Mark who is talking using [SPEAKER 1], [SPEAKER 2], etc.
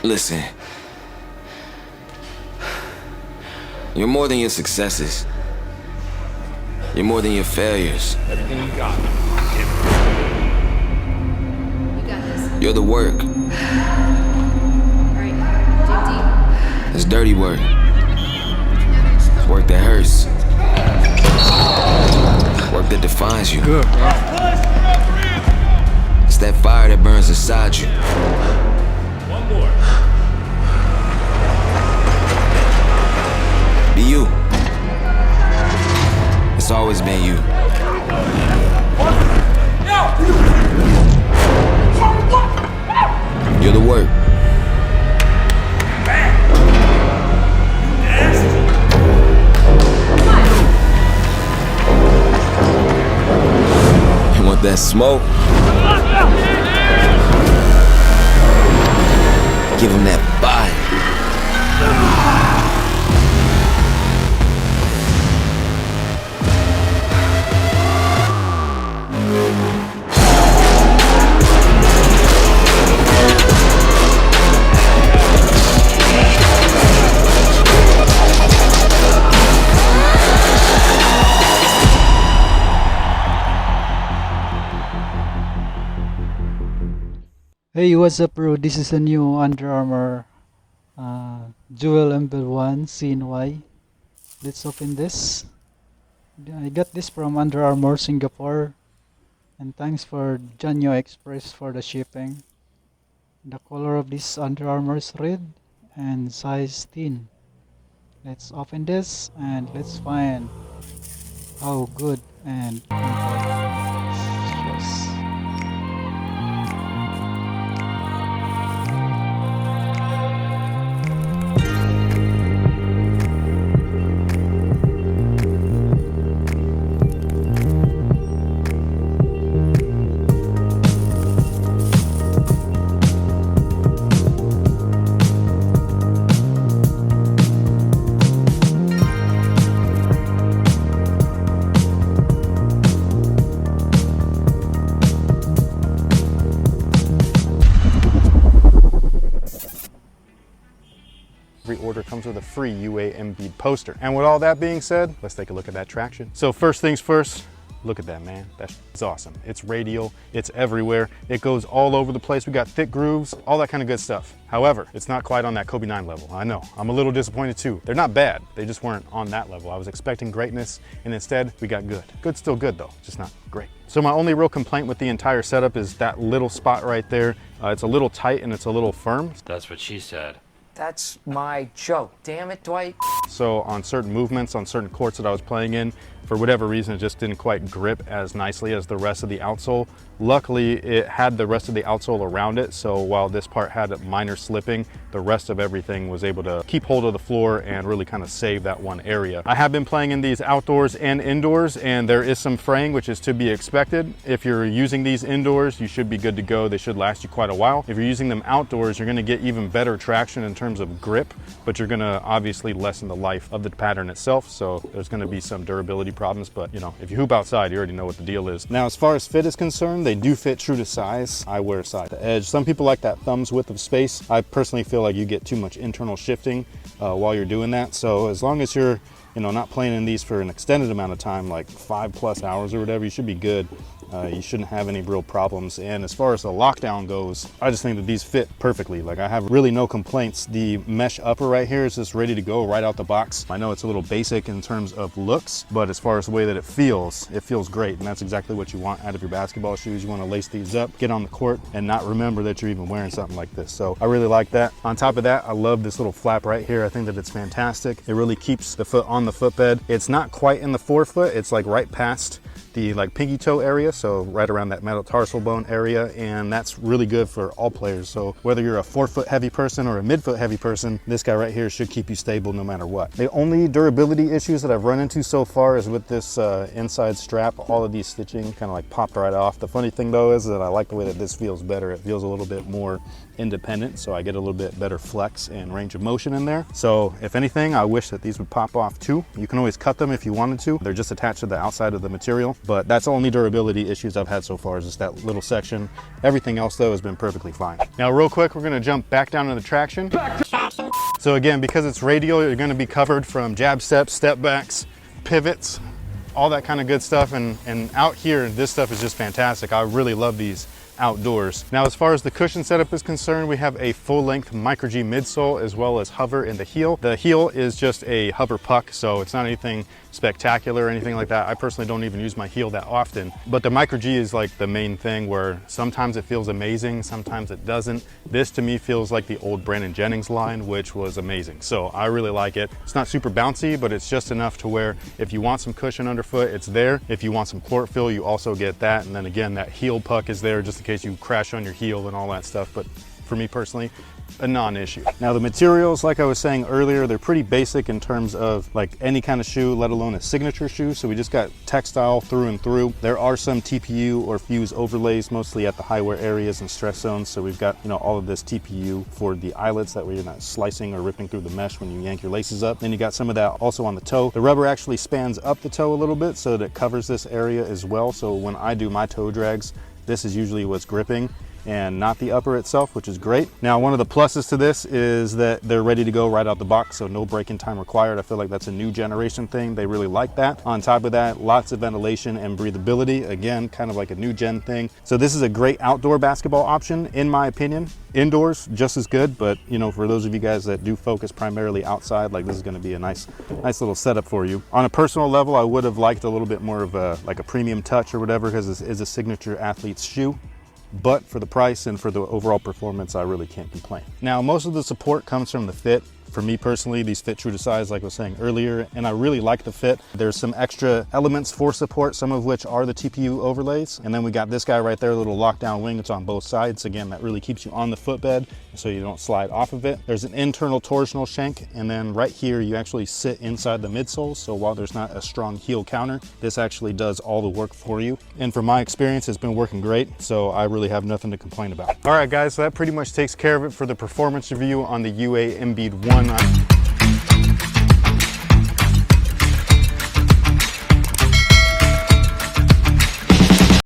[SPEAKER 1] Listen, you're more than your successes. You're more than your failures.
[SPEAKER 2] Everything you got.
[SPEAKER 3] You got this.
[SPEAKER 1] You're the work.
[SPEAKER 3] Alright, dig deep.
[SPEAKER 1] It's dirty work. It's work that hurts. Work that defines you.
[SPEAKER 4] Good, bro.
[SPEAKER 1] It's that fire that burns inside you.
[SPEAKER 2] One more.
[SPEAKER 1] Be you. It's always been you. You're the work. You want that smoke? Give him that body.
[SPEAKER 4] Hey, what's up, bro? This is a new Under Armour Dual Embiid 1 CNY. Let's open this. I got this from Under Armour Singapore, and thanks for Janyo Express for the shipping. The color of this Under Armour is red and size 10. Let's open this and let's find how good and yes.
[SPEAKER 5] Every order comes with a free UA Embiid poster. And with all that being said, let's take a look at that traction. So first things first, look at that, man. That's awesome. It's radial, it's everywhere. It goes all over the place. We got thick grooves, all that kind of good stuff. However, it's not quite on that Kobe 9 level. I know, I'm a little disappointed too. They're not bad, they just weren't on that level. I was expecting greatness, and instead we got good. Good's still good though, just not great. So my only real complaint with the entire setup is that little spot right there. It's a little tight and it's a little firm.
[SPEAKER 2] That's what she said.
[SPEAKER 6] That's my joke. Damn it, Dwight.
[SPEAKER 5] So on certain movements, on certain courts that I was playing in, for whatever reason, it just didn't quite grip as nicely as the rest of the outsole. Luckily, it had the rest of the outsole around it, so while this part had a minor slipping, the rest of everything was able to keep hold of the floor and really kind of save that one area. I have been playing in these outdoors and indoors, and there is some fraying, which is to be expected. If you're using these indoors, you should be good to go. They should last you quite a while. If you're using them outdoors, you're gonna get even better traction in terms of grip, but you're gonna obviously lessen the life of the pattern itself, so there's gonna be some durability problems, but you know, if you hoop outside, you already know what the deal is. Now, as far as fit is concerned, they do fit true to size. I wear size to edge. Some people like that thumb's width of space. I personally feel like you get too much internal shifting while you're doing that. So as long as you're, you know, not playing in these for an extended amount of time, like 5+ hours or whatever, you should be good. You shouldn't have any real problems. And as far as the lockdown goes, I just think that these fit perfectly. Like, I have really no complaints. The mesh upper right here is just ready to go right out the box. I know it's a little basic in terms of looks, but as far as the way that it feels great. And that's exactly what you want out of your basketball shoes. You want to lace these up, get on the court, and not remember that you're even wearing something like this. So I really like that. On top of that, I love this little flap right here. I think that it's fantastic. It really keeps the foot on the footbed. It's not quite in the forefoot. It's like right past the pinky toe area, so right around that metatarsal bone area, and that's really good for all players. So whether you're a forefoot heavy person or a midfoot heavy person, this guy right here should keep you stable no matter what. The only durability issues that I've run into so far is with this inside strap. All of these stitching kind of like popped right off. The funny thing though is that I like the way that this feels better. It feels a little bit more independent, so I get a little bit better flex and range of motion in there. So if anything, I wish that these would pop off too. You can always cut them if you wanted to. They're just attached to the outside of the material. But that's the only durability issues I've had so far, is just that little section. Everything else though has been perfectly fine. Now real quick, we're gonna jump back down to the traction. So again, because it's radial, you're gonna be covered from jab steps, step backs, pivots, all that kind of good stuff. And out here, this stuff is just fantastic. I really love these outdoors. Now, as far as the cushion setup is concerned, we have a full-length Micro G midsole as well as hover in the heel. The heel is just a hover puck, so it's not anything spectacular or anything like that. I personally don't even use my heel that often, but the Micro G is like the main thing, where sometimes it feels amazing, sometimes it doesn't. This to me feels like the old Brandon Jennings line, which was amazing. So I really like it. It's not super bouncy, but it's just enough to where if you want some cushion underfoot, it's there. If you want some chlorophyll, you also get that. And then again, that heel puck is there just in case you crash on your heel and all that stuff. But for me personally, a non-issue. Now the materials, like I was saying earlier, they're pretty basic in terms of like any kind of shoe, let alone a signature shoe. So we just got textile through and through. There are some TPU or fuse overlays, mostly at the high wear areas and stress zones. So we've got, all of this TPU for the eyelets, that way you're not slicing or ripping through the mesh when you yank your laces up. Then you got some of that also on the toe. The rubber actually spans up the toe a little bit so that it covers this area as well. So when I do my toe drags, this is usually what's gripping and not the upper itself, which is great. Now, one of the pluses to this is that they're ready to go right out the box, so no break-in time required. I feel like that's a new generation thing. They really like that. On top of that, lots of ventilation and breathability. Again, kind of like a new gen thing. So this is a great outdoor basketball option, in my opinion. Indoors, just as good, but for those of you guys that do focus primarily outside, like this is gonna be a nice little setup for you. On a personal level, I would have liked a little bit more of a premium touch or whatever, because this is a signature athlete's shoe. But for the price and for the overall performance, I really can't complain. Now, most of the support comes from the fit. For me personally, these fit true to size, like I was saying earlier, and I really like the fit. There's some extra elements for support, some of which are the TPU overlays. And then we got this guy right there, a little lockdown wing. It's on both sides. Again, that really keeps you on the footbed so you don't slide off of it. There's an internal torsional shank, and then right here, you actually sit inside the midsole. So while there's not a strong heel counter, this actually does all the work for you. And from my experience, it's been working great. So I really have nothing to complain about. All right, guys, so that pretty much takes care of it for the performance review on the UA Embiid 1.